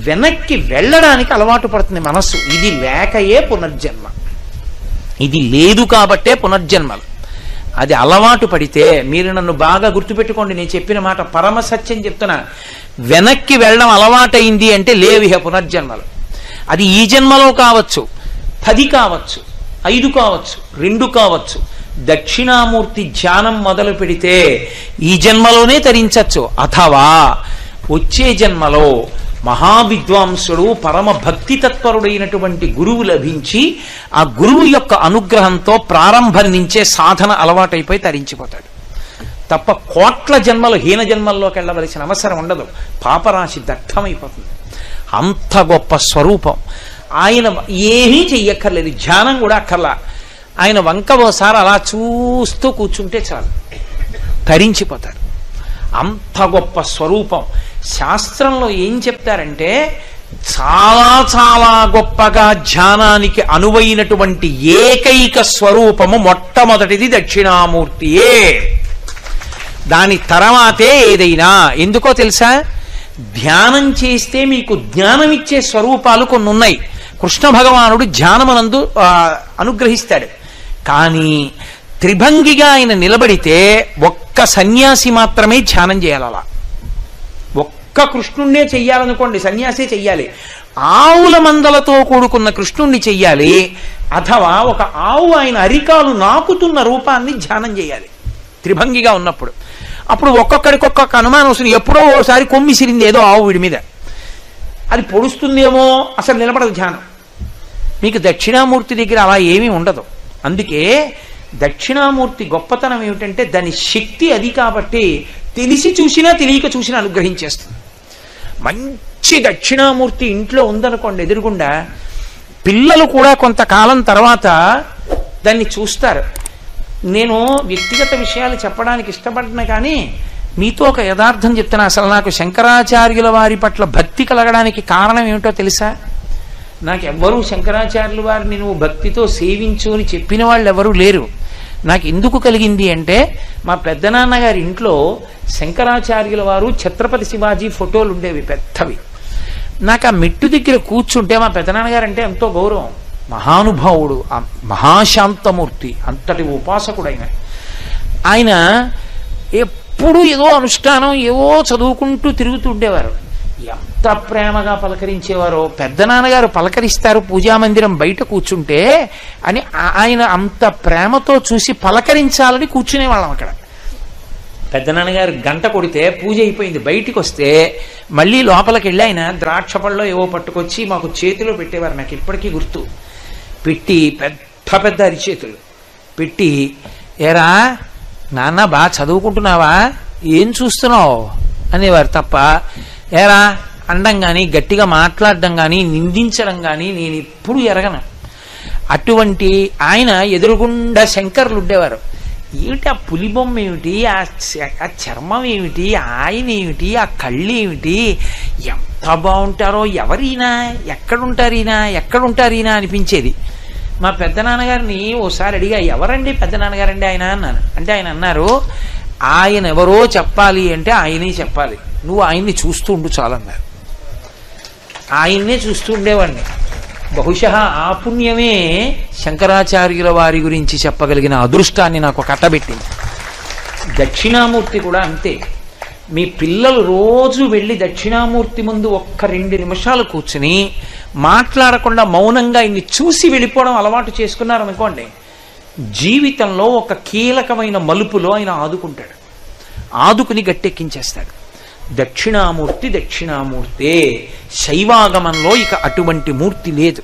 వెనక్కి వెళ్ళడానికి అలవాటు పడుతుంది మనస్సు. ఇది లేకయే పునర్జన్మ, ఇది లేదు కాబట్టే పునర్జన్మలు. అది అలవాటు పడితే, మీరు నన్ను బాగా గుర్తుపెట్టుకోండి, నేను చెప్పిన మాట పరమ సత్యం చెప్తున్నా. వెనక్కి వెళ్ళడం అలవాటైంది అంటే లేవిహ పునర్జన్మలు. అది ఈ జన్మలో కావచ్చు, 10 కావచ్చు, 5 కావచ్చు, 2 కావచ్చు. దక్షిణామూర్తి ధ్యానం మొదలు పెడితే ఈ జన్మలోనే తరించచ్చు, అథవా వచ్చే జన్మలో మహావిద్వాంసుడు పరమ భక్తి తత్పరుడైనటువంటి గురువు లభించి ఆ గురువు యొక్క అనుగ్రహంతో ప్రారంభం నుంచే సాధన అలవాటైపోయి తరించిపోతాడు. తప్ప కోట్ల జన్మలు హీన జన్మల్లోకి వెళ్ళవలసిన అవసరం ఉండదు. పాపరాశి దట్టమైపోతుంది. అంత గొప్ప స్వరూపం. ఆయన ఏమీ చెయ్యక్కర్లేదు, ధ్యానం కూడా అక్కర్లా. ఆయన వంక ఓసారి అలా చూస్తూ కూర్చుంటే చాలు, తరించిపోతారు. అంత గొప్ప స్వరూపం. శాస్త్రంలో ఏం చెప్తారంటే, చాలా చాలా గొప్పగా ధ్యానానికి అనువైనటువంటి ఏకైక స్వరూపము మొట్టమొదటిది దక్షిణామూర్తియే. దాని తర్వాతే ఏదైనా. ఎందుకో తెలుసా? ధ్యానం చేస్తే మీకు జ్ఞానం ఇచ్చే స్వరూపాలు కొన్ని ఉన్నాయి. కృష్ణ భగవానుడు ధ్యానమునందు అనుగ్రహిస్తాడు. కానీ త్రిభంగిగా ఆయన నిలబడితే ఒక్క సన్యాసి మాత్రమే ధ్యానం చేయాలి. అలా ఒక్క కృష్ణుణ్ణే చెయ్యాలనుకోండి, సన్యాసే చెయ్యాలి. ఆవుల మందలతో కూడుకున్న కృష్ణుణ్ణి చెయ్యాలి, అథవా ఒక ఆవు ఆయన అరికాలు నాకుతున్న రూపాన్ని ధ్యానం చేయాలి త్రిభంగిగా ఉన్నప్పుడు. అప్పుడు ఒక్కొక్కడికి ఒక్కొక్క అనుమానం వస్తుంది. ఎప్పుడో ఒకసారి కొమ్మిసిరింది ఏదో ఆవు వీడి మీద, అది పొడుస్తుందేమో, అసలు నిలబడదు ధ్యానం. మీకు దక్షిణామూర్తి దగ్గర అలా ఏమీ ఉండదు. అందుకే దక్షిణామూర్తి గొప్పతనం ఏమిటంటే, దాని శక్తి అది కాబట్టి తెలిసి చూసినా తెలియక చూసినా అనుగ్రహించేస్తుంది. మంచి దక్షిణామూర్తి ఇంట్లో ఉందనుకోండి ఎదురుగుండా, పిల్లలు కూడా కొంతకాలం తర్వాత దాన్ని చూస్తారు. నేను వ్యక్తిగత విషయాలు చెప్పడానికి ఇష్టపడినా కానీ మీతో ఒక యథార్థం చెప్తున్నా. అసలు నాకు శంకరాచార్యుల వారి పట్ల భక్తి కలగడానికి కారణం ఏమిటో తెలుసా? నాకెవ్వరూ శంకరాచార్యుల వారిని నువ్వు భక్తితో సేవించు అని చెప్పిన వాళ్ళు ఎవరూ లేరు. నాకు ఎందుకు కలిగింది అంటే, మా పెద్దనాన్నగారి ఇంట్లో శంకరాచార్యుల వారు ఛత్రపతి శివాజీ ఫోటోలు ఉండేవి పెద్దవి. నాకు ఆ మెట్టు దగ్గర కూర్చుంటే, మా పెద్దనాన్నగారు అంటే ఎంతో గౌరవం, మహానుభావుడు, మహాశాంతమూర్తి, అంతటి ఉపాసకుడైన ఆయన ఎప్పుడు ఏదో అనుష్ఠానం ఏవో చదువుకుంటూ తిరుగుతూ ఉండేవారు. ఎంత ప్రేమగా పలకరించేవారో. పెద్దనాన్నగారు పలకరిస్తారు పూజామందిరం బయట కూర్చుంటే అని ఆయన అంత ప్రేమతో చూసి పలకరించాలని కూర్చునేవాళ్ళం అక్కడ. పెద్దనాన్నగారు గంట కొడితే పూజ అయిపోయింది, బయటికి వస్తే మళ్ళీ లోపలికి వెళ్ళి ఆయన ద్రాక్ష పళ్ళలో ఏవో పట్టుకొచ్చి మాకు చేతిలో పెట్టేవారు. నాకు ఇప్పటికీ గుర్తు. పెట్టి పెద్ద పెద్ద అరిచేతులు పెట్టి, ఏరా నాన్న బాగా చదువుకుంటున్నావా, ఏం చూస్తున్నావు అనేవారు. తప్ప ఏరా అనడం కానీ, గట్టిగా మాట్లాడడం కానీ, నిందించడం కానీ నేను ఎప్పుడు ఎరగను. అటువంటి ఆయన ఎదురుగుండా శంకర్లు ఉండేవారు. ఏమిటి ఆ పులిబొమ్మ ఏమిటి, ఆ చర్మం ఏమిటి, ఆయన ఏమిటి, ఆ కళ్ళు ఏమిటి, ఎంత బాగుంటారో, ఎవరైనా ఎక్కడుంటారీనా అనిపించేది. మా పెద్దనాన్నగారిని ఓసారి అడిగా, ఎవరండి పెద్దనాన్నగారండి ఆయన అన్నాను. అంటే ఆయన అన్నారు, ఆయన ఎవరో చెప్పాలి అంటే ఆయనే చెప్పాలి, నువ్వు ఆయన్ని చూస్తూ ఉండు చాలన్నారు. ఆయన్నే చూస్తూ ఉండేవాడిని. బహుశా ఆ పుణ్యమే శంకరాచార్యుల వారి గురించి చెప్పగలిగిన అదృష్టాన్ని నాకు కట్టబెట్టింది. దక్షిణామూర్తి కూడా అంతే. మీ పిల్లలు రోజు వెళ్ళి దక్షిణామూర్తి ముందు ఒక్క 2 నిమిషాలు కూర్చుని మాట్లాడకుండా మౌనంగా ఇన్ని చూసి వెళ్ళిపోవడం అలవాటు చేసుకున్నారనుకోండి, జీవితంలో ఒక కీలకమైన మలుపులో ఆయన ఆదుకుంటాడు, ఆదుకుని గట్టెక్కించేస్తాడు. దక్షిణామూర్తి దక్షిణామూర్తే. శైవాగమంలో ఇక అటువంటి మూర్తి లేదు.